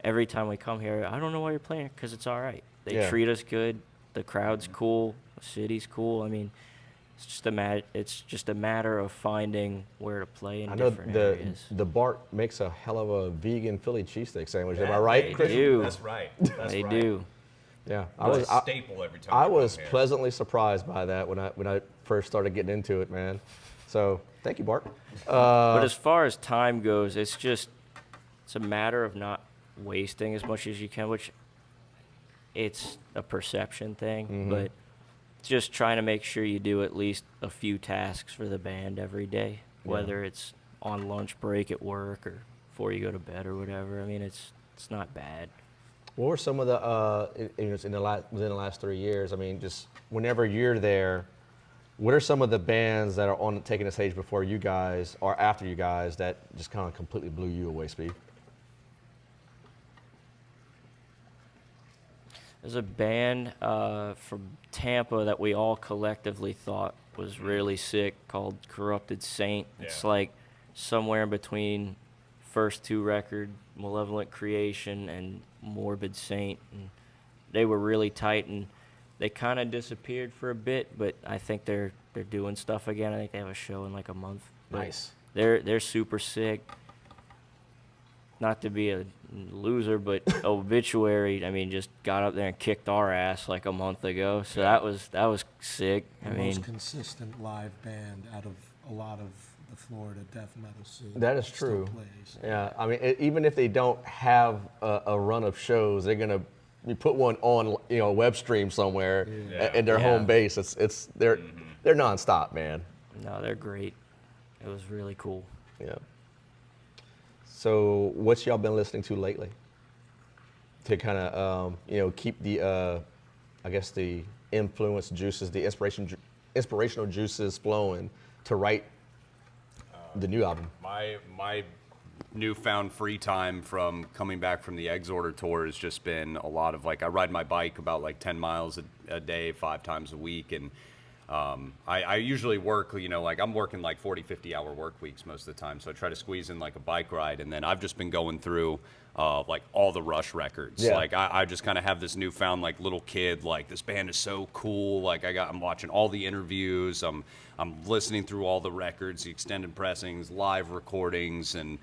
Speaker 2: every time we come here, I don't know why you're playing it, because it's all right. They treat us good. The crowd's cool. The city's cool. I mean, It's just a matter of finding where to play in
Speaker 1: I know
Speaker 2: different
Speaker 1: the
Speaker 2: areas.
Speaker 1: the Bart makes a hell of a vegan Philly cheesesteak sandwich. Am I
Speaker 5: That
Speaker 1: right,
Speaker 2: they
Speaker 1: Chris?
Speaker 2: do.
Speaker 5: That's right. That's
Speaker 2: They
Speaker 5: right.
Speaker 2: do.
Speaker 1: Yeah,
Speaker 5: That's a staple every time
Speaker 1: I
Speaker 5: come
Speaker 1: was
Speaker 5: here.
Speaker 1: pleasantly surprised by that when I first started getting into it, man. So thank you, Bart.
Speaker 2: But as far as time goes, it's a matter of not wasting as much as you can, which it's a perception thing, but just trying to make sure you do at least a few tasks for the band every day, whether it's on lunch break at work or before you go to bed or whatever. I mean, it's not bad.
Speaker 1: What were some of the within the last 3 years? I mean, just whenever you're there, what are some of the bands that are on taking the stage before you guys or after you guys that just kind of completely blew you away, Speed?
Speaker 2: There's a band from Tampa that we all collectively thought was really sick called Corrupted Saint. It's
Speaker 5: Yeah.
Speaker 2: like somewhere in between first two record, Malevolent Creation and Morbid Saint. And they were really tight, and they kind of disappeared for a bit, but I think they're doing stuff again. I think they have a show in like a month. But
Speaker 1: Nice.
Speaker 2: They're super sick. Not to be a loser, but Obituary, I mean, just got up there and kicked our ass like a month ago. So that was sick.
Speaker 4: The
Speaker 2: I
Speaker 4: most
Speaker 2: mean,
Speaker 4: consistent live band out of a lot of the Florida death metal scene.
Speaker 1: That is
Speaker 4: Still
Speaker 1: true.
Speaker 4: plays.
Speaker 1: Yeah, I mean, even if they don't have a run of shows, they're gonna put one on, web stream somewhere at their home base. They're nonstop, man.
Speaker 2: no, they're great. It was really cool.
Speaker 1: Yeah. So, what's y'all been listening to lately to kind of keep the I guess the influence juices, the inspirational juices flowing to write the new album?
Speaker 3: My newfound free time from coming back from the Exhorter tour has just been a lot of I ride my bike about 10 miles a day, 5 times a week, and I usually work, I'm working 40, 50 hour work weeks most of the time. So I try to squeeze in a bike ride. And then I've just been going through all the Rush records.
Speaker 1: Yeah.
Speaker 3: I just kind of have this newfound little kid, this band is so cool. I'm watching all the interviews. I'm listening through all the records, the extended pressings, live recordings, and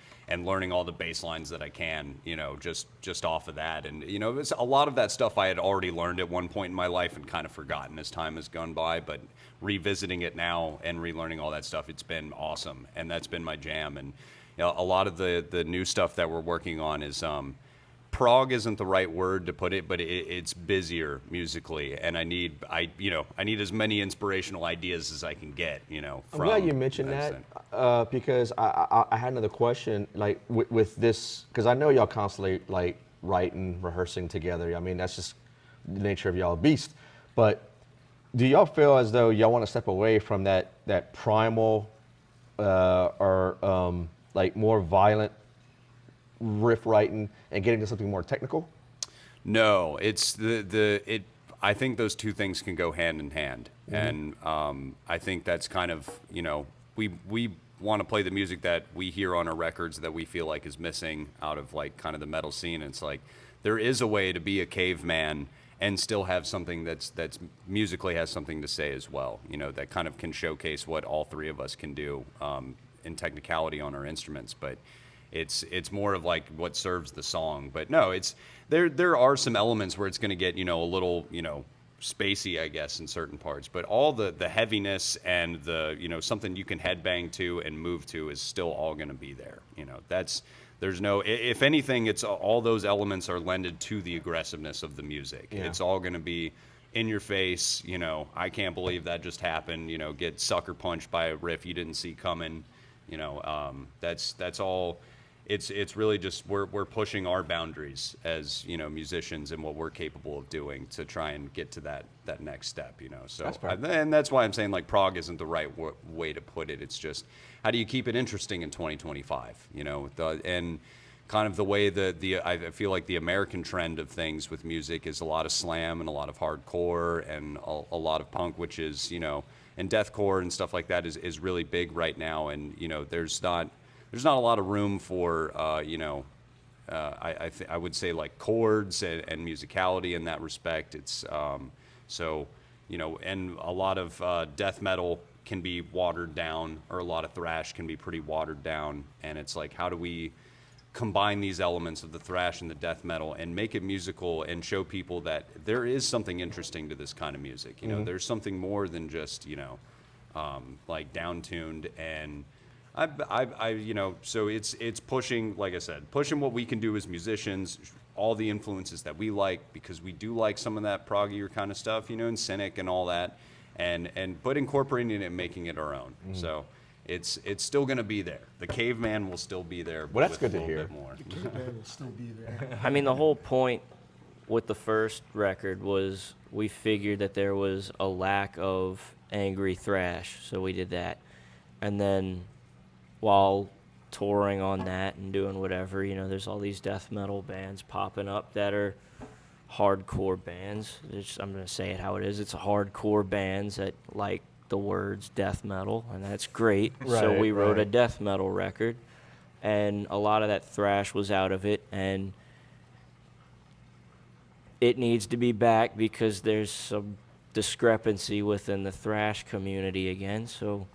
Speaker 3: learning all the bass lines that I can, just off of that. And, it's a lot of that stuff I had already learned at one point in my life and kind of forgotten as time has gone by. But revisiting it now and relearning all that stuff, it's been awesome. And that's been my jam. And a lot of the new stuff that we're working on is prog isn't the right word to put it, but it's busier musically, and I need as many inspirational ideas as I can get.
Speaker 1: I'm glad you mentioned that because I had another question with this, because I know y'all constantly writing, rehearsing together. I mean, that's just the nature of y'all beast. But do y'all feel as though y'all want to step away from that primal or more violent riff writing and get into something more technical?
Speaker 3: No, it's I think those two things can go hand in hand, and I think that's kind of we want to play the music that we hear on our records that we feel like is missing out of kind of the metal scene. It's there is a way to be a caveman and still have something that's musically has something to say as well. That kind of can showcase what all three of us can do in technicality on our instruments, but. It's more of what serves the song. But no, there are some elements where it's going to get a little spacey, I guess, in certain parts. But all the heaviness and the something you can headbang to and move to is still all going to be there. There's no, if anything, it's all those elements are lended to the aggressiveness of the music.
Speaker 1: Yeah.
Speaker 3: It's all going to be in your face. I can't believe that just happened. Get sucker punched by a riff you didn't see coming. That's all. It's really just we're pushing our boundaries as musicians and what we're capable of doing to try and get to that next step. So and that's why I'm saying prog isn't the right way to put it. It's just how do you keep it interesting in 2025? And kind of the way I feel like the American trend of things with music is a lot of slam and a lot of hardcore and a lot of punk, which is and deathcore and stuff like that is really big right now. And there's not a lot of room for I would say chords and musicality in that respect. It's so you know, and a lot of death metal can be watered down, or a lot of thrash can be pretty watered down. And it's like, how do we combine these elements of the thrash and the death metal and make it musical and show people that there is something interesting to this kind of music? You know, there's something more than just, you know, like down-tuned. And I you know, so it's pushing, like I said, pushing what we can do as musicians, all the influences that we like, because we do like some of that proggier kind of stuff, you know, and cynic and all that, but incorporating it and making it our own. So it's still going to be there. The caveman will still be there.
Speaker 1: Well, that's
Speaker 3: with
Speaker 1: good
Speaker 3: a
Speaker 1: to
Speaker 3: little
Speaker 1: hear.
Speaker 3: bit more.
Speaker 4: Caveman will still be there.
Speaker 2: I mean, the whole point with the first record was we figured that there was a lack of angry thrash, so we did that. And then while touring on that and doing whatever, you know, there's all these death metal bands popping up that are hardcore bands. I'm going to say it how it is. It's hardcore bands that like the words death metal, and that's great. So
Speaker 1: Right,
Speaker 2: we wrote a
Speaker 1: right.
Speaker 2: death metal record, and a lot of that thrash was out of it, and it needs to be back because there's some discrepancy within the thrash community again. So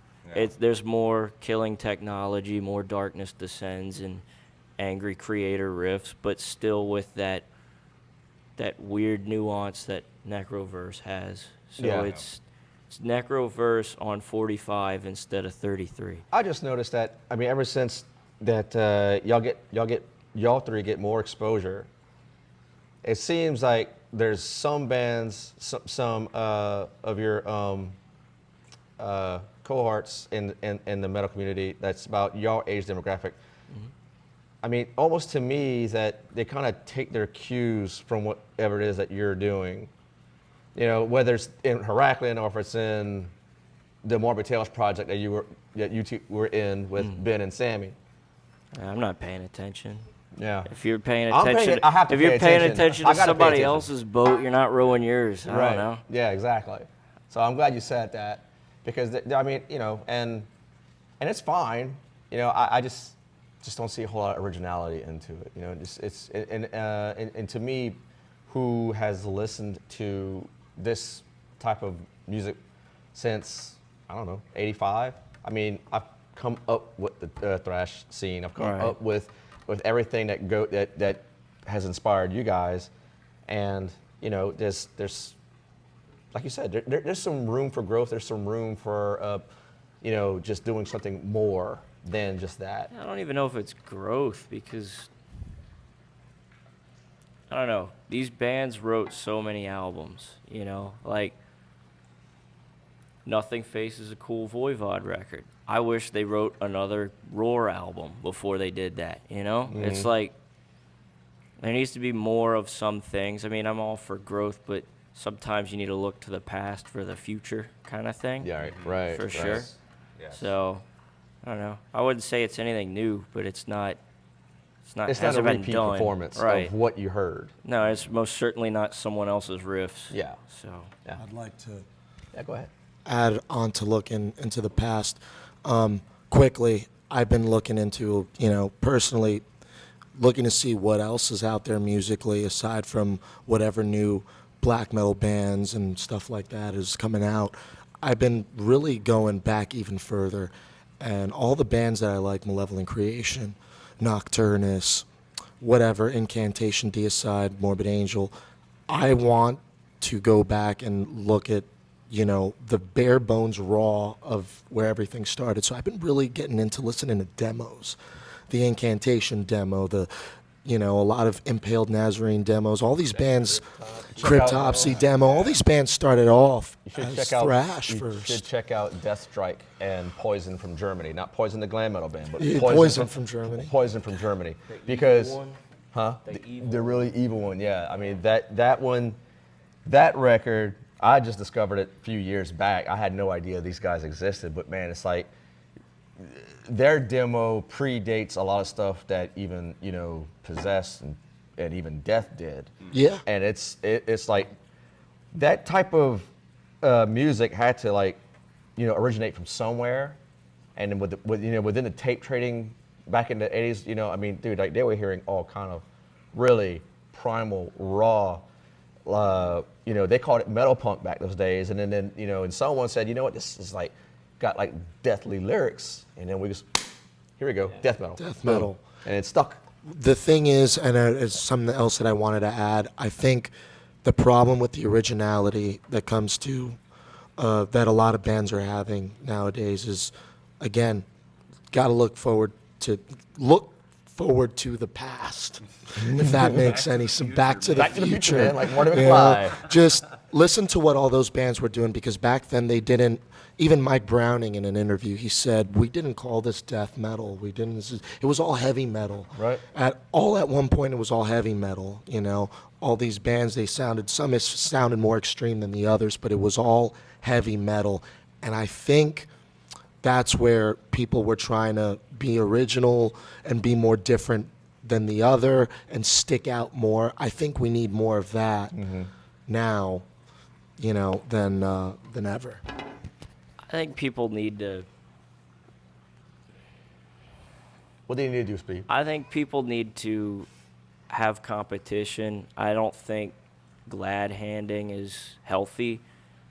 Speaker 2: there's more killing technology, more darkness descends, and angry creator riffs, but still with that weird nuance that Necroverse has. So
Speaker 1: Yeah.
Speaker 2: it's Necroverse on 45 instead of 33.
Speaker 1: I just noticed that. I mean, ever since that y'all three get more exposure, it seems like there's some bands, some of your cohorts in the metal community that's about y'all age demographic. I mean, almost to me that they kind of take their cues from whatever it is that you're doing. You know, whether it's in Herakleion or if it's in the Morbid Tales project that you two were in with Ben and Sammy.
Speaker 2: I'm not paying attention.
Speaker 1: Yeah.
Speaker 2: If you're paying
Speaker 1: I'm paying-
Speaker 2: attention,
Speaker 1: I have to
Speaker 2: if
Speaker 1: pay
Speaker 2: you're paying
Speaker 1: attention.
Speaker 2: attention
Speaker 1: I
Speaker 2: to
Speaker 1: gotta pay
Speaker 2: somebody
Speaker 1: attention.
Speaker 2: else's boat, you're not rowing yours. I don't know.
Speaker 1: Yeah, exactly. So I'm glad you said that because I mean, you know, and it's fine. You know, I just don't see a whole lot of originality into it. You know, and to me, who has listened to this type of music since I don't know '85. I mean, I've come up with the thrash scene. I've come
Speaker 2: Right.
Speaker 1: up with everything that has inspired you guys, and you know, there's like you said, there's some room for growth. There's some room for you know, just doing something more than just that.
Speaker 2: I don't even know if it's growth because I don't know. These bands wrote so many albums, you know, like Nothing Faces a Cool Voivod record. I wish they wrote another Roar album before they did that, you know? It's like there needs to be more of some things. I mean, I'm all for growth, but sometimes you need to look to the past for the future kind of thing.
Speaker 1: Yeah, right.
Speaker 2: For
Speaker 1: right.
Speaker 2: sure.
Speaker 5: Yes.
Speaker 2: So, I don't know. I wouldn't say it's anything new, but it's not
Speaker 1: It's not a
Speaker 2: hasn't been
Speaker 1: repeat
Speaker 2: done.
Speaker 1: performance
Speaker 2: Right.
Speaker 1: of what you heard.
Speaker 2: No, it's most certainly not someone else's riffs.
Speaker 1: Yeah.
Speaker 2: So,
Speaker 1: Yeah.
Speaker 4: I'd like to
Speaker 1: Yeah. Go ahead.
Speaker 4: add on to looking into the past. Quickly, I've been looking into, you know, personally looking to see what else is out there musically aside from whatever new black metal bands and stuff like that is coming out. I've been really going back even further, and all the bands that I like, Malevolent Creation, Nocturnus, whatever, Incantation, Deicide, Morbid Angel, I want to go back and look at, you know, the bare bones raw of where everything started. So I've been really getting into listening to demos, the Incantation demo, you know, a lot of Impaled Nazarene demos, all these bands, Cryptopsy demo, all these bands started off
Speaker 1: You should
Speaker 4: as
Speaker 1: check out.
Speaker 4: thrash
Speaker 1: You
Speaker 4: first.
Speaker 1: should check out Death Strike and Poison from Germany. Not Poison the glam metal band, but
Speaker 4: Yeah,
Speaker 1: Poison,
Speaker 4: Poison from Germany.
Speaker 1: Poison from Germany, because
Speaker 2: one?
Speaker 1: huh?
Speaker 2: The evil
Speaker 1: The really evil one. Yeah. I mean that one, that record. I just discovered it a few years back. I had no idea these guys existed, but man, it's like their demo predates a lot of stuff that even, you know, Possessed and even Death did.
Speaker 4: Yeah.
Speaker 1: And it's like that type of music had to, like, you know, originate from somewhere, and then with you know, within the tape trading back in the 80s, you know, I mean, dude, like they were hearing all kind of really primal, raw you know, they called it metal punk back those days, and then you know, and someone said, you know what, this is like got like deathly lyrics, and then we just here we go, death metal,
Speaker 4: Death
Speaker 1: Boom.
Speaker 4: metal.
Speaker 1: And it stuck.
Speaker 4: The thing is, and it's something else that I wanted to add, I think the problem with the originality that comes to, that a lot of bands are having nowadays is, again, got to look forward to the past, if that makes any sense. Back to the future,
Speaker 1: man, like Marty
Speaker 4: you know?
Speaker 1: McFly.
Speaker 4: Just listen to what all those bands were doing, because back then they didn't. Even Mike Browning in an interview, he said, "We didn't call this death metal. We didn't. It was all heavy metal.
Speaker 1: Right.
Speaker 4: At one point, it was all heavy metal. You know, all these bands, some sounded more extreme than the others, but it was all heavy metal. And I think that's where people were trying to be original and be more different than the other and stick out more. I think we need more of that now, you know, than ever."
Speaker 2: I think people need to.
Speaker 1: What do you need to do, Steve?
Speaker 2: I think people need to have competition. I don't think glad handing is healthy,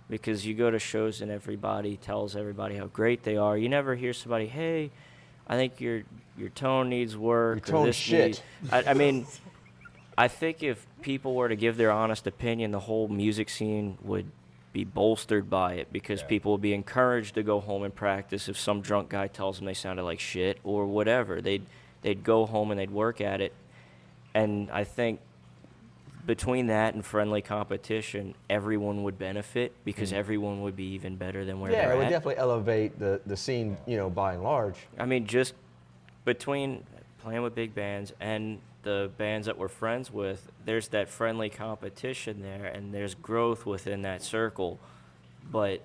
Speaker 2: because you go to shows and everybody tells everybody how great they are. You never hear somebody, "Hey, I think your tone needs work."
Speaker 1: Your
Speaker 2: or
Speaker 1: tone
Speaker 2: this
Speaker 1: shit.
Speaker 2: I mean, I think if people were to give their honest opinion, the whole music scene would be bolstered by it, because people would be encouraged to go home and practice. If some drunk guy tells them they sounded like shit or whatever, they'd go home and they'd work at it. And I think between that and friendly competition, everyone would benefit, because everyone would be even better than where
Speaker 1: Yeah,
Speaker 2: they're
Speaker 1: it would
Speaker 2: at.
Speaker 1: definitely elevate the scene, you know, by and large.
Speaker 2: I mean, just between playing with big bands and the bands that we're friends with, there's that friendly competition there, and there's growth within that circle, but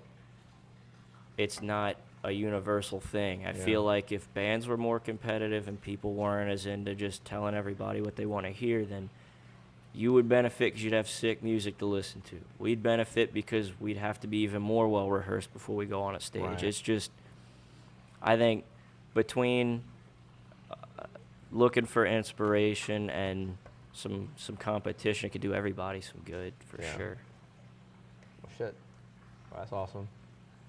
Speaker 2: it's not a universal thing. I feel like if bands were more competitive and people weren't as into just telling everybody what they want to hear, then you would benefit because you'd have sick music to listen to. We'd benefit because we'd have to be even more well-rehearsed before we go on a stage.
Speaker 1: Right.
Speaker 2: It's just, I think between looking for inspiration and some competition, it could do everybody some good, for sure.
Speaker 1: Oh, shit. Well, that's awesome.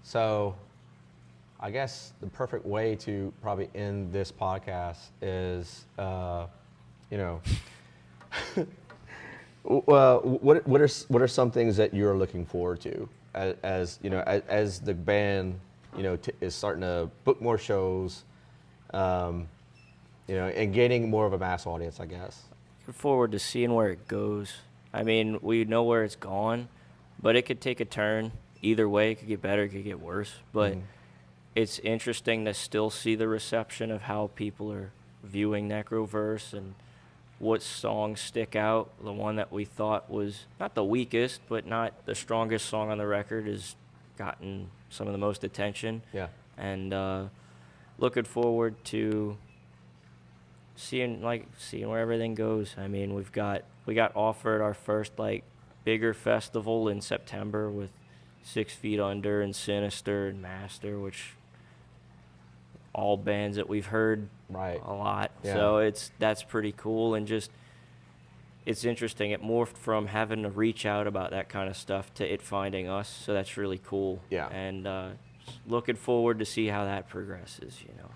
Speaker 1: So I guess the perfect way to probably end this podcast is, you know, what are some things that you're looking forward to as you know, as the band, you know, is starting to book more shows, you know, and gaining more of a mass audience, I guess.
Speaker 2: Look forward to seeing where it goes. I mean, we know where it's gone, but it could take a turn. Either way, it could get better, it could get worse. But it's interesting to still see the reception of how people are viewing Necroverse and what songs stick out. The one that we thought was not the weakest, but not the strongest song on the record has gotten some of the most attention.
Speaker 1: Yeah.
Speaker 2: And looking forward to seeing where everything goes. I mean, we got offered our first bigger festival in September with 6 Feet Under and Sinister and Master, which all bands that we've heard
Speaker 1: Right.
Speaker 2: a lot.
Speaker 1: Yeah.
Speaker 2: So that's pretty cool, and just it's interesting. It morphed from having to reach out about that kind of stuff to it finding us. So that's really cool.
Speaker 1: Yeah.
Speaker 2: And looking forward to see how that progresses. You know.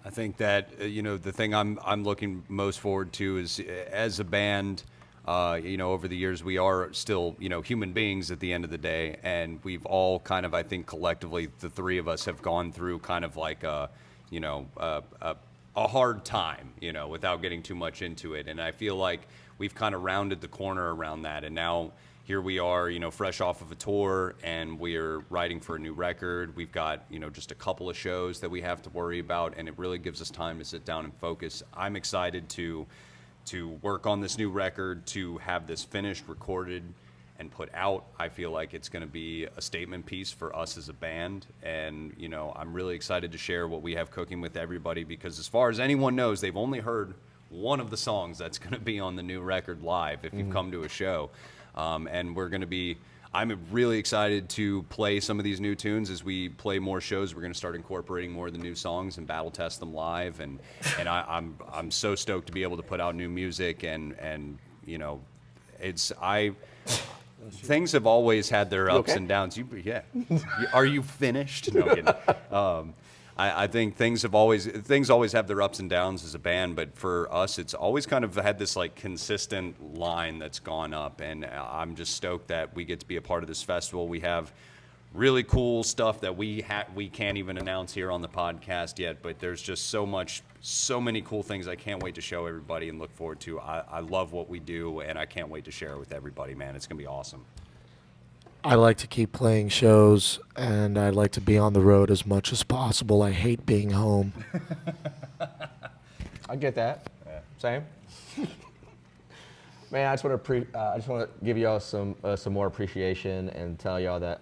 Speaker 3: I think that you know, the thing I'm looking most forward to is, as a band, you know, over the years we are still, you know, human beings at the end of the day, and we've all kind of, I think collectively, the three of us have gone through kind of like a, you know, a hard time, you know, without getting too much into it, and I feel like we've kind of rounded the corner around that, and now here we are, you know, fresh off of a tour, and we're writing for a new record. We've got, you know, just a couple of shows that we have to worry about, and it really gives us time to sit down and focus. I'm excited to work on this new record, to have this finished, recorded, and put out. I feel like it's going to be a statement piece for us as a band, and, you know, I'm really excited to share what we have cooking with everybody, because as far as anyone knows, they've only heard one of the songs that's going to be on the new record live if you've come to a show. And I'm really excited to play some of these new tunes. As we play more shows, we're going to start incorporating more of the new songs and battle test them live. And I'm so stoked to be able to put out new music and you know, Things have always had their ups
Speaker 1: okay?
Speaker 3: and downs. Are you finished? No, I'm kidding. I think things always have their ups and downs as a band, but for us, it's always kind of had this like consistent line that's gone up, and I'm just stoked that we get to be a part of this festival. We have really cool stuff that we can't even announce here on the podcast yet, but there's just so many cool things I can't wait to show everybody and look forward to. I love what we do, and I can't wait to share it with everybody, man. It's gonna be awesome.
Speaker 4: I like to keep playing shows, and I like to be on the road as much as possible. I hate being home.
Speaker 1: I get that. Same. Man, I just want to give y'all some more appreciation and tell y'all that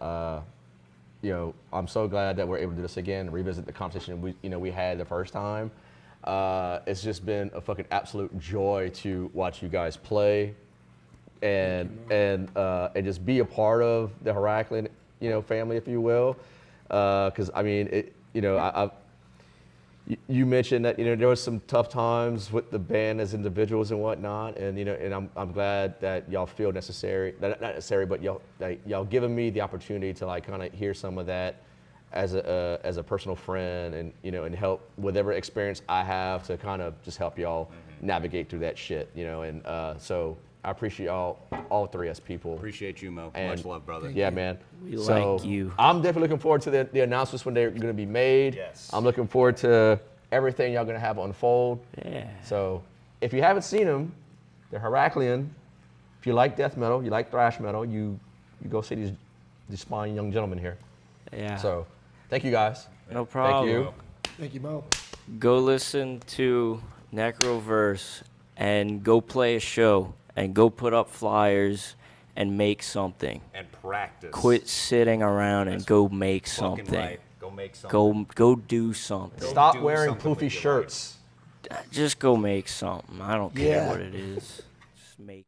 Speaker 1: I'm so glad that we're able to do this again and revisit the conversation we had the first time. It's just been a fucking absolute joy to watch you guys play and just be a part of the Herakleion family, if you will. Because I mean, you mentioned that there was some tough times with the band as individuals and whatnot, and I'm glad that y'all feel necessary, not necessary, but y'all giving me the opportunity to like kind of hear some of that as a personal friend, and and help whatever experience I have to kind of just help y'all navigate through that shit, and so I appreciate all three as people.
Speaker 3: Appreciate you, Mo.
Speaker 1: And
Speaker 3: Much love, brother.
Speaker 1: Yeah, man.
Speaker 2: We like you.
Speaker 1: I'm definitely looking forward to the announcements when they're going to be made.
Speaker 3: Yes.
Speaker 1: I'm looking forward to everything y'all going to have unfold.
Speaker 2: Yeah.
Speaker 1: So if you haven't seen them, they're Herakleion. If you like death metal, you like thrash metal, you go see these fine young gentlemen here.
Speaker 2: Yeah.
Speaker 1: So thank you guys.
Speaker 2: No problem.
Speaker 1: Thank you.
Speaker 4: Thank you, Mo.
Speaker 2: Go listen to Necroverse and go play a show and go put up flyers and make something.
Speaker 3: And practice.
Speaker 2: Quit sitting around and go make
Speaker 3: Fucking
Speaker 2: something.
Speaker 3: right. Go make something.
Speaker 2: Go do something.
Speaker 1: Stop
Speaker 3: do
Speaker 1: wearing
Speaker 3: something with
Speaker 1: poofy
Speaker 3: your life.
Speaker 1: shirts.
Speaker 2: Just go make something. I don't care
Speaker 4: Yeah.
Speaker 2: what it is. Just make